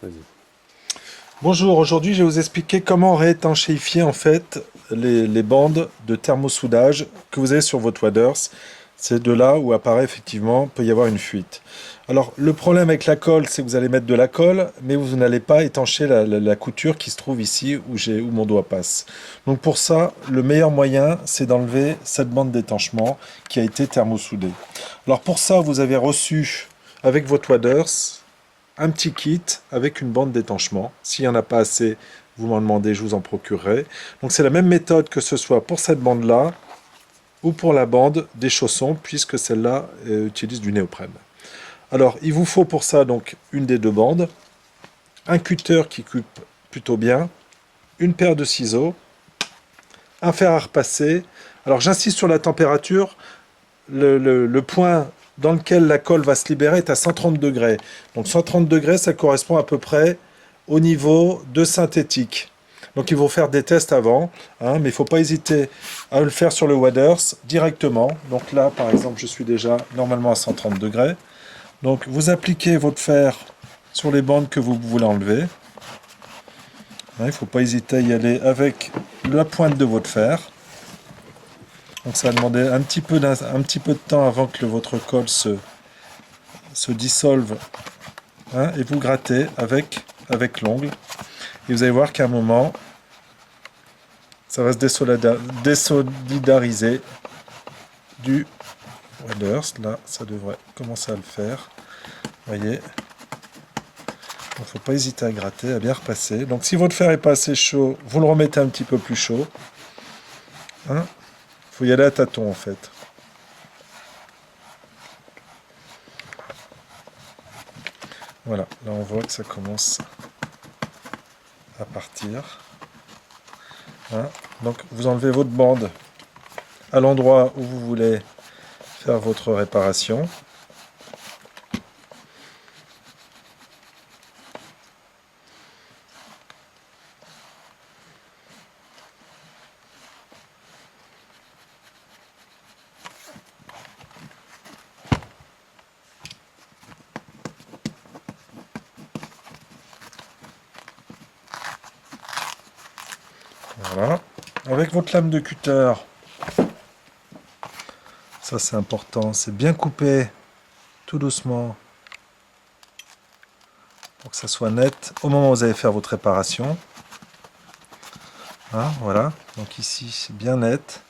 Vas-y. Bonjour, aujourd'hui je vais vous expliquer comment réétanchéifier en fait les bandes de thermosoudage que vous avez sur votre waders. C'est de là où apparaît effectivement, peut y avoir une fuite. Alors le problème avec la colle, c'est que vous allez mettre de la colle, mais vous n'allez pas étancher la couture qui se trouve ici où mon doigt passe. Donc pour ça, le meilleur moyen, c'est d'enlever cette bande d'étanchement qui a été thermosoudée. Alors pour ça, vous avez reçu avec votre waders un petit kit avec une bande d'étanchement. S'il n'y en a pas assez, vous m'en demandez, je vous en procurerai. Donc c'est la même méthode que ce soit pour cette bande-là ou pour la bande des chaussons, puisque celle-là utilise du néoprène. Alors, il vous faut pour ça donc une des deux bandes, un cutter qui coupe plutôt bien, une paire de ciseaux, un fer à repasser. Alors j'insiste sur la température, le point dans lequel la colle va se libérer est à 130 degrés. Donc 130 degrés, ça correspond à peu près au niveau de synthétique. Donc il faut faire des tests avant, hein, mais il ne faut pas hésiter à le faire sur le waders directement. Donc là, par exemple, je suis déjà normalement à 130 degrés. Donc vous appliquez votre fer sur les bandes que vous voulez enlever. Hein, il ne faut pas hésiter à y aller avec la pointe de votre fer. Donc ça va demander un petit peu de temps avant que votre colle se dissolve, hein, et vous grattez avec l'ongle. Et vous allez voir qu'à un moment, ça va se désolidariser du waders. Là, ça devrait commencer à le faire. Vous voyez. Il ne faut pas hésiter à gratter, à bien repasser. Donc si votre fer n'est pas assez chaud, vous le remettez un petit peu plus chaud. Hein. Il faut y aller à tâtons en fait. Voilà, là on voit que ça commence à partir. Hein. Donc vous enlevez votre bande à l'endroit où vous voulez faire votre réparation. Voilà. Avec votre lame de cutter, ça c'est important, c'est bien couper tout doucement pour que ça soit net au moment où vous allez faire votre réparation. Hein, voilà, donc ici c'est bien net.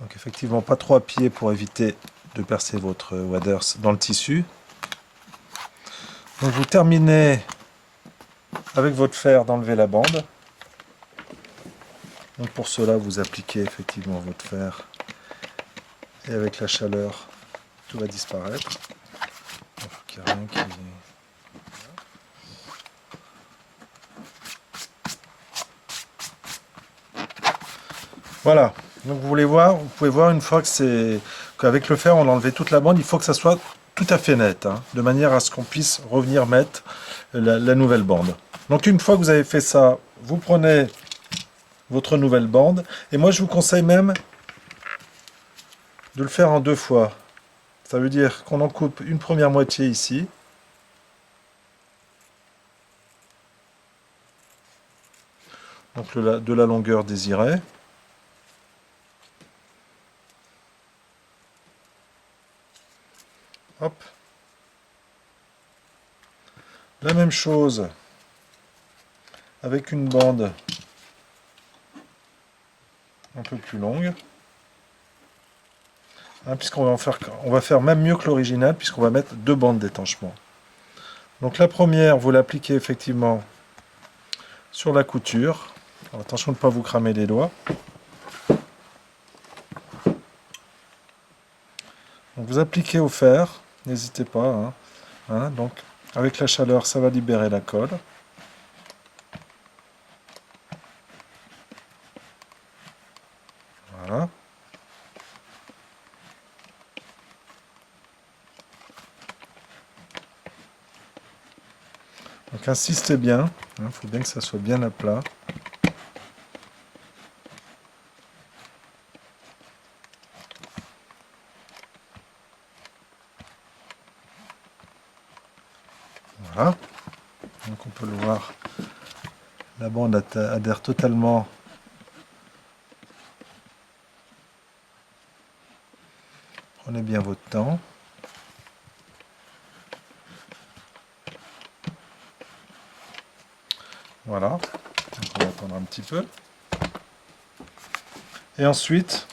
Donc effectivement pas trop appuyé pour éviter de percer votre waders dans le tissu. Donc vous terminez avec votre fer d'enlever la bande. Donc pour cela vous appliquez effectivement votre fer et avec la chaleur tout va disparaître. Il faut qu'il n'y ait rien qui... Voilà, donc vous pouvez voir une fois qu'avec le fer on a enlevé toute la bande, il faut que ça soit tout à fait net, hein, de manière à ce qu'on puisse revenir mettre la nouvelle bande. Donc une fois que vous avez fait ça, vous prenez votre nouvelle bande, et moi je vous conseille même de le faire en deux fois. Ça veut dire qu'on en coupe une première moitié ici, donc de la longueur désirée. Hop. La même chose avec une bande un peu plus longue. Hein, on va faire même mieux que l'original, puisqu'on va mettre deux bandes d'étanchement. Donc la première, vous l'appliquez effectivement sur la couture. Alors, attention de ne pas vous cramer les doigts. Donc vous appliquez au fer, n'hésitez pas. Hein, donc avec la chaleur, ça va libérer la colle. Voilà. Donc insistez bien, il faut bien que ça soit bien à plat. Voilà. Donc on peut le voir, la bande adhère totalement. Prenez bien votre temps. Voilà, donc on va attendre un petit peu. Et ensuite,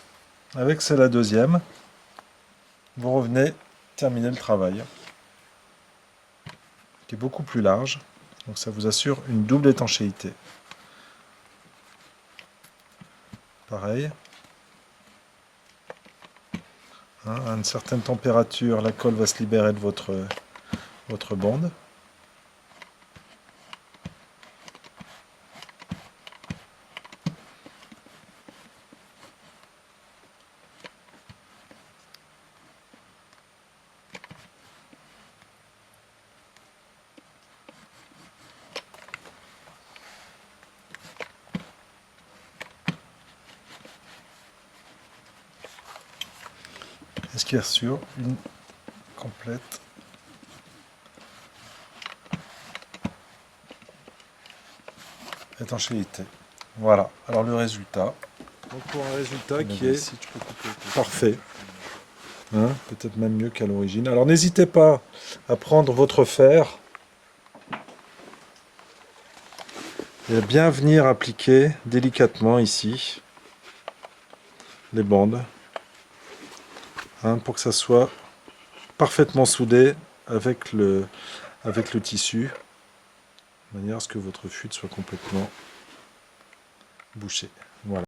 avec la deuxième, vous revenez terminer le travail, qui est beaucoup plus large. Donc ça vous assure une double étanchéité. Pareil. Hein, à une certaine température, la colle va se libérer de votre bande. Et ce qui assure une complète étanchéité. Voilà, alors le résultat. Donc pour un résultat qui est ici, parfait. Hein, peut-être même mieux qu'à l'origine. Alors n'hésitez pas à prendre votre fer et à bien venir appliquer délicatement ici les bandes, hein, pour que ça soit parfaitement soudé avec le tissu, de manière à ce que votre fuite soit complètement bouchée. Voilà.